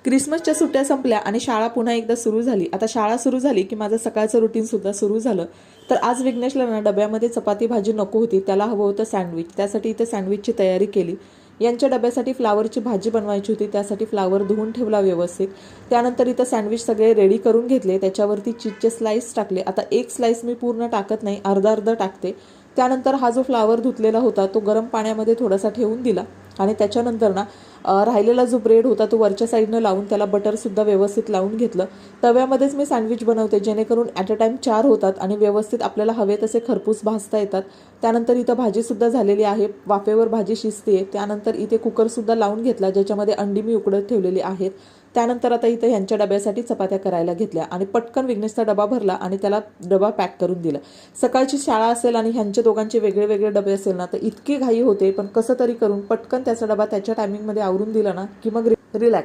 क्रिसमसच्या सुट्ट्या संपल्या आणि शाळा पुन्हा एकदा सुरू झाली. आता शाळा सुरू झाली की माझं सकाळचं रुटीनसुद्धा सुरू झालं. तर आज विघ्नेशला ना डब्यामध्ये चपाती भाजी नको होती, त्याला हवं होतं सँडविच. त्यासाठी इथे सँडविचची तयारी केली. यांच्या डब्यासाठी फ्लावरची भाजी बनवायची होती, त्यासाठी फ्लावर धुवून ठेवला व्यवस्थित. त्यानंतर इथं सँडविच सगळे रेडी करून घेतले, त्याच्यावरती चीजचे स्लाईस टाकले. आता एक स्लाईस मी पूर्ण टाकत नाही, अर्धा अर्धा टाकते. त्यानंतर हा जो फ्लावर धुतलेला होता तो गरम पाण्यामध्ये थोडासा ठेवून दिला आणि त्याच्यानंतर ना राहिलेला जो ब्रेड होता तो वरच्या साईडनं लावून त्याला बटरसुद्धा व्यवस्थित लावून घेतलं. तव्यामध्येच मी सँडविच बनवते, जेणेकरून ॲट अ टाईम 4 होतात आणि व्यवस्थित आपल्याला हवे तसे खरपूस भाजता येतात. त्यानंतर इथं भाजीसुद्धा झालेली आहे, वाफेवर भाजी शिजते. त्यानंतर इथे कुकरसुद्धा लावून घेतला, ज्याच्यामध्ये अंडी मी उकडत ठेवलेली आहेत. त्यानंतर आता इथं ह्यांच्या डब्यासाठी चपात्या करायला घेतल्या आणि पटकन विघ्नेशचा डबा भरला आणि त्याला डबा पॅक करून दिला. सकाळची शाळा असेल आणि ह्यांचे दोघांचे वेगळे वेगळे डबे असेल ना, तर इतकी घाई होते, पण कसं तरी करून पटकन त्याचा डबा त्याच्या टायमिंगमध्ये आवरून दिला ना की मग रिलॅक्स.